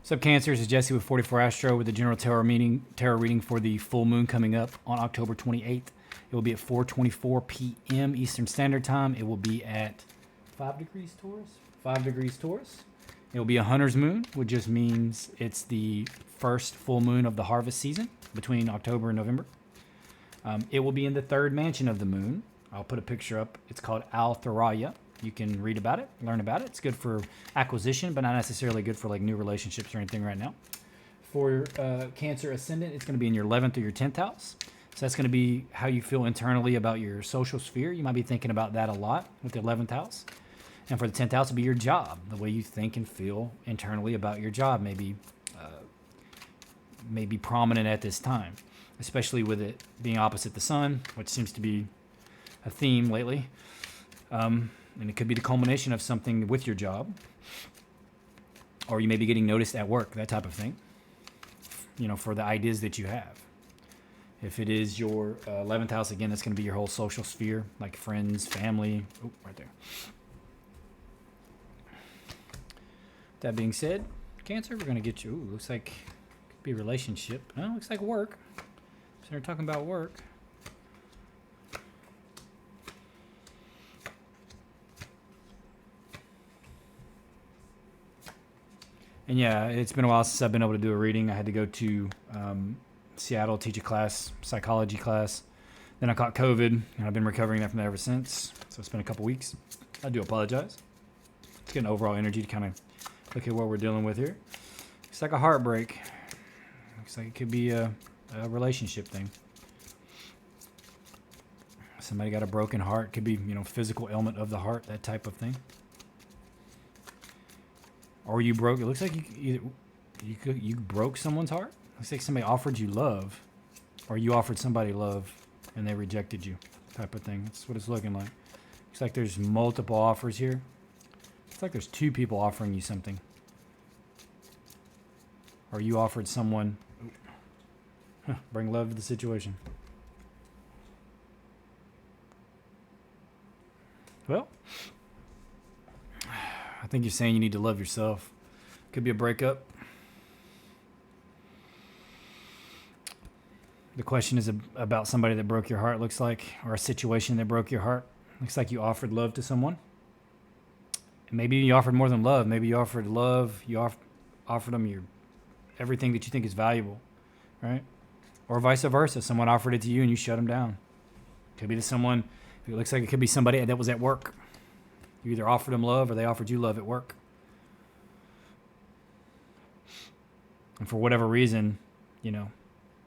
What's up, Cancer? This is Jesse with 44 Astro with the general tarot reading for the full moon coming up on October 28th. It will be at 4:24 p.m. Eastern Standard Time. It will be at 5 degrees Taurus. 5 degrees Taurus. It will be a hunter's moon, which just means it's the first full moon of the harvest season between October and November. It will be in the third mansion of the moon. I'll put a picture up. It's called Al-Thuraya. You can read about it, learn about it. It's good for acquisition, but not necessarily good for like new relationships or anything right now. For Cancer Ascendant, it's going to be in your 11th or your 10th house. So that's going to be how you feel internally about your social sphere. You might be thinking about that a lot with the 11th house. And for the 10th house, it'll be your job, the way you think and feel internally about your job, maybe prominent at this time, especially with it being opposite the sun, which seems to be a theme lately. And it could be the culmination of something with your job, or you may be getting noticed at work, that type of thing, you know, for the ideas that you have. If it is your 11th house, again, that's going to be your whole social sphere, like friends, family. Oh, right there. That being said, Cancer, we're going to get you. Ooh, looks like it could be a relationship. No, looks like work. So they're talking about work. And yeah, it's been a while since I've been able to do a reading. I had to go to Seattle, teach a class, psychology class. Then I caught COVID, and I've been recovering from that ever since. So it's been a couple weeks. I do apologize. It's getting overall energy to kind of look at what we're dealing with here. It's like a heartbreak. Looks like it could be a relationship thing. Somebody got a broken heart. Could be, you know, physical ailment of the heart, that type of thing. Or you broke. It looks like you broke someone's heart. Looks like somebody offered you love, or you offered somebody love, and they rejected you, type of thing. That's what it's looking like. Looks like there's multiple offers here. It's like there's two people offering you something, or you offered someone. Bring love to the situation. Well, I think you're saying you need to love yourself. Could be a breakup. The question is about somebody that broke your heart, looks like, or a situation that broke your heart. Looks like you offered love to someone. Maybe you offered more than love. Maybe you offered love. You offered them your everything that you think is valuable, right? Or vice versa. Someone offered it to you and you shut them down. Could be to someone. It looks like it could be somebody that was at work. You either offered them love or they offered you love at work. And for whatever reason, you know,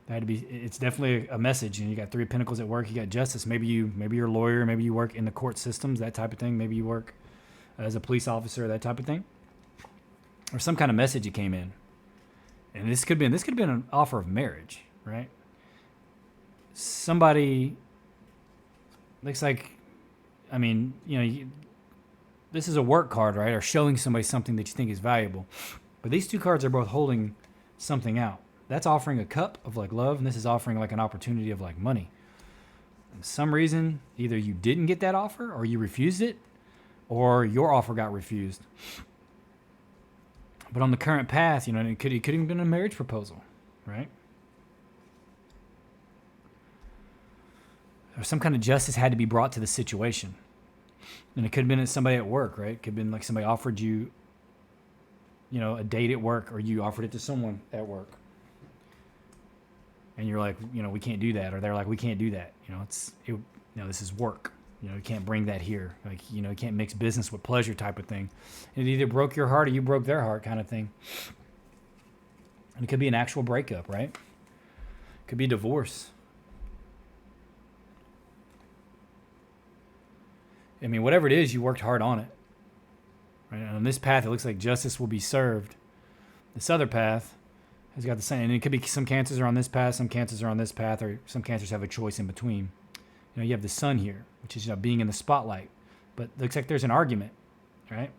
that had to be. It's definitely a message. And you got 3 of Pentacles at work. You got Justice. Maybe you're a lawyer. Maybe you work in the court systems, that type of thing. Maybe you work as a police officer, that type of thing. Or some kind of message that came in. And this could be an offer of marriage, right? Somebody looks like, I mean, you know, this is a work card, right? Or showing somebody something that you think is valuable. But these 2 cards are both holding something out. That's offering a cup of like love, and this is offering like an opportunity of like money. And for some reason, either you didn't get that offer, or you refused it, or your offer got refused. But on the current path, you know, it could even been a marriage proposal, right? Or some kind of justice had to be brought to the situation. And it could have been somebody at work, right? It could have been like somebody offered you, you know, a date at work, or you offered it to someone at work. And you're like, you know, we can't do that. Or they're like, we can't do that. You know, this is work. You know, you can't bring that here. Like, you know, you can't mix business with pleasure, type of thing. And it either broke your heart or you broke their heart, kind of thing. And it could be an actual breakup, right? It could be divorce. I mean, whatever it is, you worked hard on it. Right? And on this path, it looks like justice will be served. This other path has got the same. And it could be some Cancers are on this path, some Cancers are on this path, or some Cancers have a choice in between. You know, you have the sun here, which is, you know, being in the spotlight. But it looks like there's an argument, right?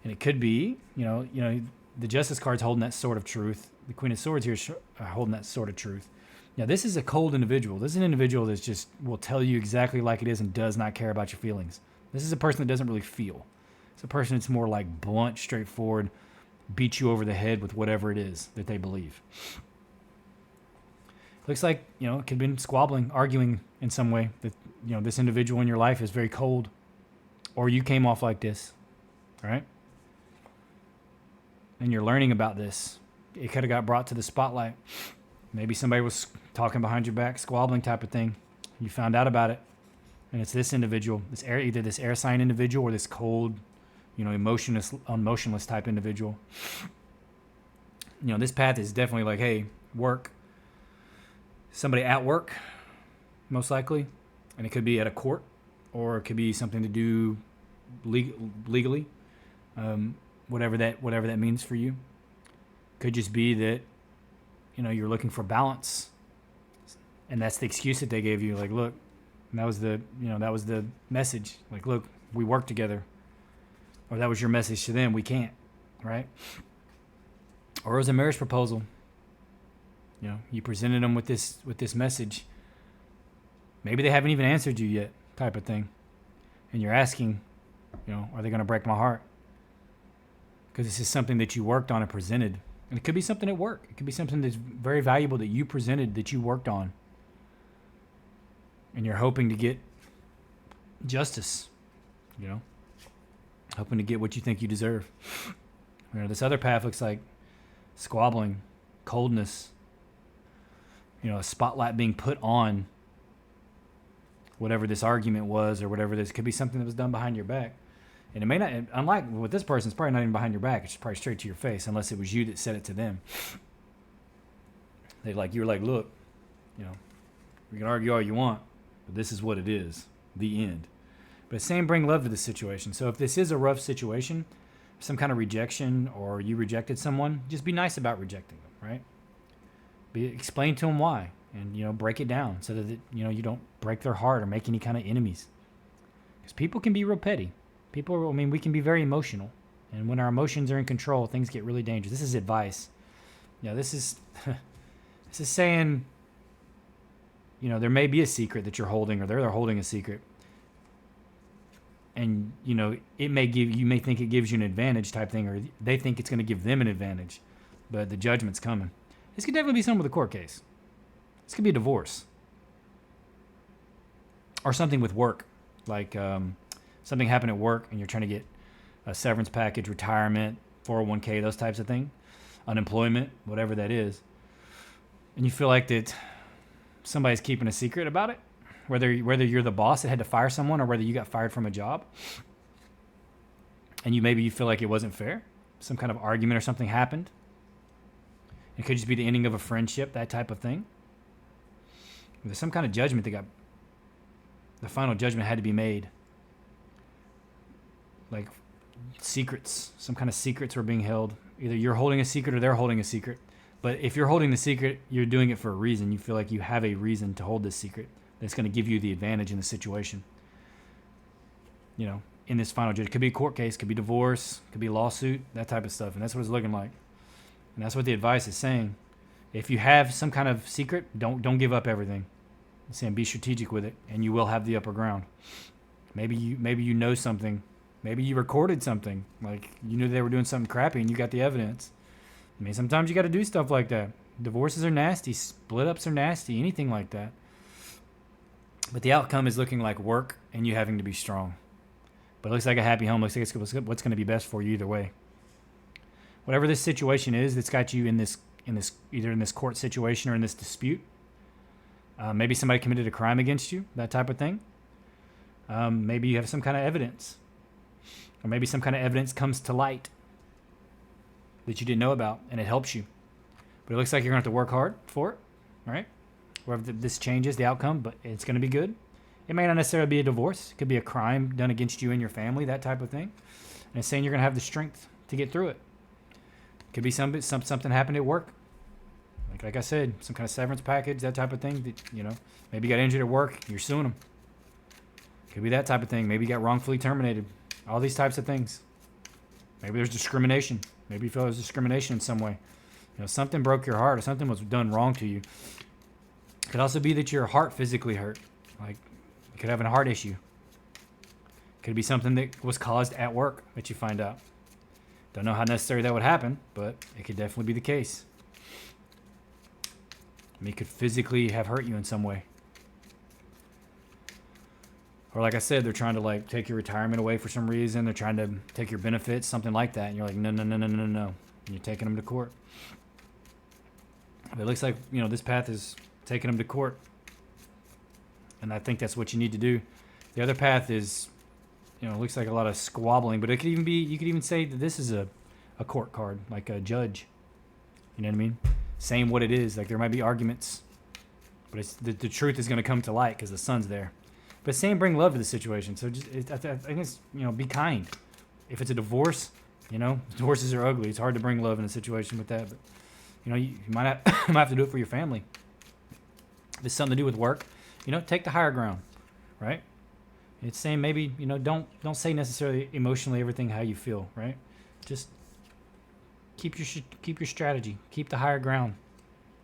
And it could be, you know, the Justice card's holding that sword of truth. The Queen of Swords here is holding that sword of truth. Now, this is a cold individual. This is an individual that just will tell you exactly like it is and does not care about your feelings. This is a person that doesn't really feel. It's a person that's more like blunt, straightforward, beat you over the head with whatever it is that they believe. Looks like, it could have been squabbling, arguing in some way that, this individual in your life is very cold, or you came off like this, right? And you're learning about this. It could have got brought to the spotlight. Maybe somebody was talking behind your back, squabbling type of thing. You found out about it. And it's this individual, either this air sign individual or this cold, emotionless type individual. This path is definitely like, hey, work. Somebody at work, most likely. And it could be at a court, or it could be something to do legally. Whatever that means for you. Could just be that, you're looking for balance. And that's the excuse that they gave you. Like, look, that was the message. Like, look, we work together. Or that was your message to them. We can't, right? Or it was a marriage proposal. You presented them with this message. Maybe they haven't even answered you yet, type of thing. And you're asking, are they going to break my heart? Because this is something that you worked on and presented. And it could be something at work. It could be something that's very valuable that you presented, that you worked on. And you're hoping to get justice, hoping to get what you think you deserve. This other path looks like squabbling, coldness, a spotlight being put on whatever this argument was, or whatever this could be something that was done behind your back. And it may not, unlike with this person, it's probably not even behind your back. It's probably straight to your face, unless it was you that said it to them. You're like, look, we can argue all you want, but this is what it is, the end. But it's saying bring love to this situation. So if this is a rough situation, some kind of rejection, or you rejected someone, just be nice about rejecting them, right? Explain to them why, and break it down so that you don't break their heart or make any kind of enemies. Because people can be real petty. We can be very emotional, and when our emotions are in control, things get really dangerous. This is advice. This is this is saying, there may be a secret that you're holding, or they're holding a secret, and you may think it gives you an advantage type thing, or they think it's going to give them an advantage, but the judgment's coming. This could definitely be something with a court case. This could be a divorce, or something with work, like something happened at work and you're trying to get a severance package, retirement, 401k, those types of things, unemployment, whatever that is. And you feel like that somebody's keeping a secret about it, whether you're the boss that had to fire someone, or whether you got fired from a job. And maybe you feel like it wasn't fair. Some kind of argument or something happened. It could just be the ending of a friendship, that type of thing. There's some kind of judgment the final judgment had to be made. Like secrets, some kind of secrets were being held. Either you're holding a secret or they're holding a secret. But if you're holding the secret, you're doing it for a reason. You feel like you have a reason to hold this secret that's going to give you the advantage in the situation. In this final judgment. It could be a court case, could be divorce, could be a lawsuit, that type of stuff. And that's what it's looking like. And that's what the advice is saying. If you have some kind of secret, don't give up everything. It's saying be strategic with it, and you will have the upper ground. Maybe you know something. Maybe you recorded something. Like, you knew they were doing something crappy and you got the evidence. Sometimes you got to do stuff like that. Divorces are nasty. Split ups are nasty. Anything like that. But the outcome is looking like work and you having to be strong. But it looks like a happy home. Looks like it's what's going to be best for you either way. Whatever this situation is that's got you in this either in this court situation or in this dispute. Maybe somebody committed a crime against you, that type of thing. Maybe you have some kind of evidence. Or maybe some kind of evidence comes to light that you didn't know about, and it helps you. But it looks like you're going to have to work hard for it, all right? Wherever this changes the outcome, but it's going to be good. It may not necessarily be a divorce. It could be a crime done against you and your family, that type of thing. And it's saying you're going to have the strength to get through it. It could be something happened at work. Like I said, some kind of severance package, that type of thing. That, maybe you got injured at work, you're suing them. Could be that type of thing. Maybe you got wrongfully terminated. All these types of things. Maybe there's discrimination. Maybe you feel there's discrimination in some way. Something broke your heart, or something was done wrong to you. It could also be that your heart physically hurt. Like, you could have a heart issue. Could be something that was caused at work that you find out. Don't know how necessary that would happen, but it could definitely be the case. I mean, it could physically have hurt you in some way. Or like I said, they're trying to like take your retirement away for some reason. They're trying to take your benefits, something like that. And you're like, no, no, no, no, no, no. And you're taking them to court. But it looks like, you know, this path is taking them to court. And I think that's what you need to do. The other path is, you know, it looks like a lot of squabbling. But it could even be, you could even say that this is a court card, like a judge. You know what I mean? Saying what it is. Like there might be arguments. But it's, the truth is going to come to light because the sun's there. But saying bring love to the situation. So just, I think it's, you know, be kind. If it's a divorce, you know, divorces are ugly. It's hard to bring love in a situation with that. But, you know, you might have to do it for your family. If it's something to do with work, you know, take the higher ground, right? It's saying maybe, you know, don't say necessarily emotionally everything how you feel, right? Just keep your strategy. Keep the higher ground.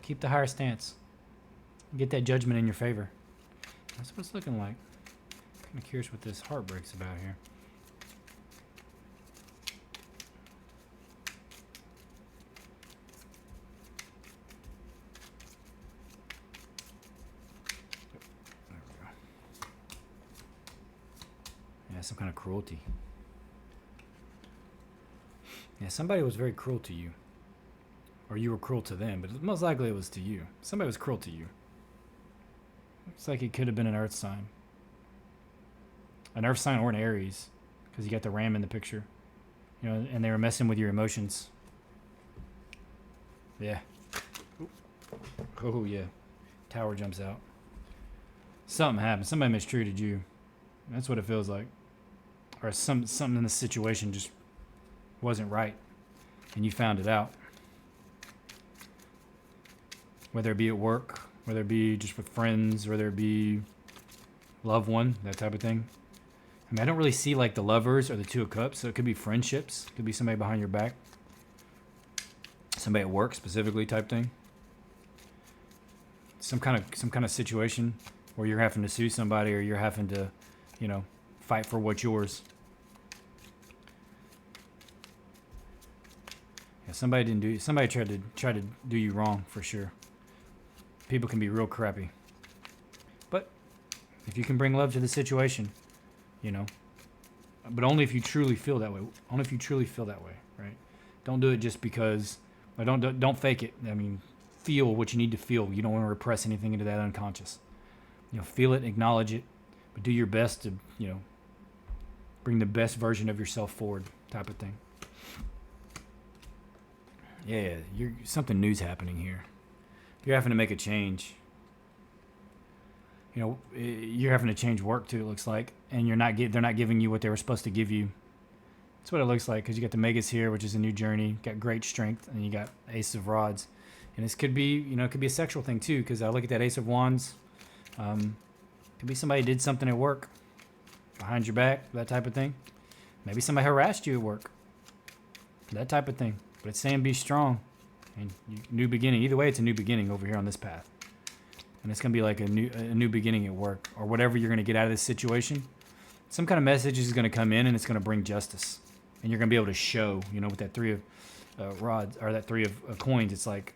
Keep the higher stance. Get that judgment in your favor. That's what it's looking like. Kind of curious what this heartbreak's about here. There we go. Yeah, some kind of cruelty. Yeah, somebody was very cruel to you. Or you were cruel to them, but most likely it was to you. Somebody was cruel to you. Looks like it could have been an earth sign. An earth sign or an Aries. Because you got the ram in the picture. You know, and they were messing with your emotions. Yeah. Oh, yeah. Tower jumps out. Something happened. Somebody mistreated you. That's what it feels like. Or something in the situation just wasn't right. And you found it out. Whether it be at work, whether it be just with friends, whether it be loved one, that type of thing. I mean, I don't really see like the lovers or the Two of Cups, so it could be friendships. It could be somebody behind your back. Somebody at work specifically type thing. Some kind of situation where you're having to sue somebody or you're having to, you know, fight for what's yours. Yeah, somebody tried to do you wrong for sure. People can be real crappy. But if you can bring love to the situation, you know, but only if you truly feel that way. Only if you truly feel that way, right? Don't do it just because, or don't fake it. I mean, feel what you need to feel. You don't want to repress anything into that unconscious. You know, feel it, acknowledge it, but do your best to, you know, bring the best version of yourself forward, type of thing. Yeah, something new's happening here. You're having to make a change. You know, you're having to change work too, it looks like, and they're not giving you what they were supposed to give you. That's what it looks like, because you got the Magus here, which is a new journey, got great strength, and you got Ace of Rods. And this could be, you know, it could be a sexual thing too, because I look at that Ace of Wands. Could be somebody did something at work, behind your back, that type of thing. Maybe somebody harassed you at work, that type of thing. But it's saying be strong, and new beginning. Either way, it's a new beginning over here on this path. And it's going to be like a new beginning at work, or whatever you're going to get out of this situation. Some kind of message is going to come in, and it's going to bring justice. And you're going to be able to show, you know, with that 3 of rods, or that 3 of coins, it's like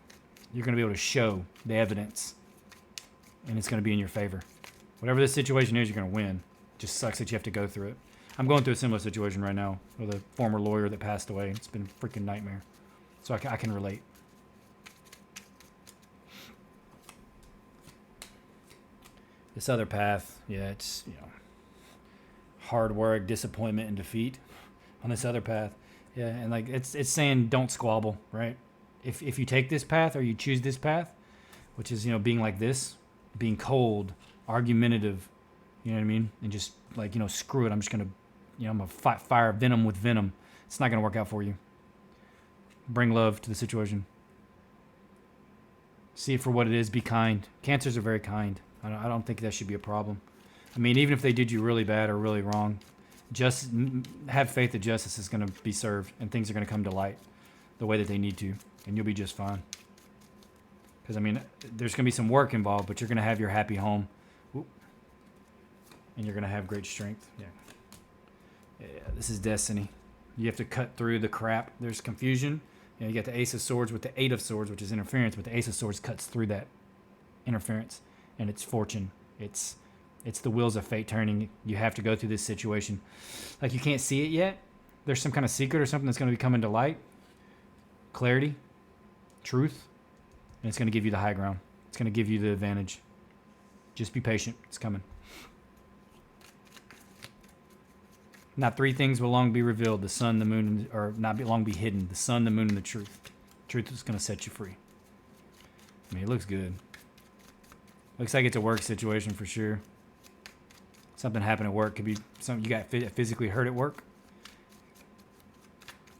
you're going to be able to show the evidence, and it's going to be in your favor. Whatever this situation is, you're going to win. It just sucks that you have to go through it. I'm going through a similar situation right now with a former lawyer that passed away. It's been a freaking nightmare. So I can relate. This other path, yeah, it's, you know, hard work, disappointment, and defeat on this other path. Yeah, and like it's saying don't squabble, right? If you take this path or you choose this path, which is, you know, being like this, being cold, argumentative, you know what I mean? And just like, you know, screw it. I'm just going to, you know, I'm going to fight fire venom with venom. It's not going to work out for you. Bring love to the situation. See it for what it is. Be kind. Cancers are very kind. I don't think that should be a problem. I mean, even if they did you really bad or really wrong, just have faith that justice is going to be served and things are going to come to light the way that they need to, and you'll be just fine. Because, I mean, there's going to be some work involved, but you're going to have your happy home. Oop. And you're going to have great strength. Yeah. Yeah, this is destiny. You have to cut through the crap. There's confusion. You know, you got the Ace of Swords with the Eight of Swords, which is interference, but the Ace of Swords cuts through that interference, and it's fortune. It's the wheels of fate turning. You have to go through this situation. Like, you can't see it yet. There's some kind of secret or something that's going to be coming to light. Clarity, truth, and it's going to give you the high ground. It's going to give you the advantage. Just be patient. It's coming. Not three things will long be revealed: the sun, the moon, or not be long be hidden. The sun, the moon, and the truth. Truth is going to set you free. I mean, it looks good. Looks like it's a work situation for sure. Something happened at work. Could be something you got physically hurt at work.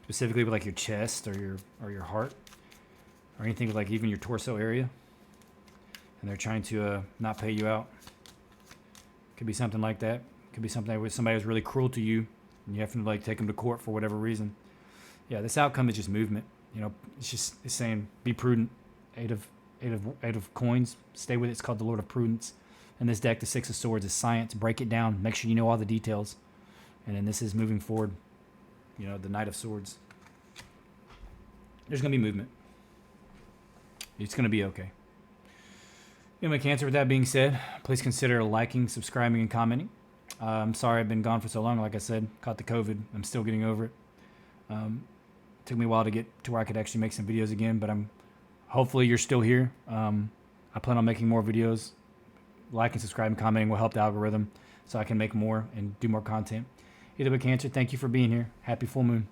Specifically with like your chest or your heart, or anything with like even your torso area. And they're trying to not pay you out. Could be something like that. Could be something where somebody was really cruel to you, and you have to like take them to court for whatever reason. Yeah, this outcome is just movement. You know, it's saying be prudent. Eight of coins. Stay with it. It's called the Lord of Prudence. And this deck, the Six of Swords, is science. Break it down. Make sure you know all the details. And then this is moving forward. You know, the Knight of Swords. There's gonna be movement. It's gonna be okay. Anyway, Cancer, with that being said, please consider liking, subscribing, and commenting. I'm sorry I've been gone for so long. Like I said, caught the COVID. I'm still getting over it. Took me a while to get to where I could actually make some videos again, but hopefully you're still here. I plan on making more videos. Like and subscribe and commenting will help the algorithm so I can make more and do more content. Either way, Cancer, thank you for being here. Happy full moon.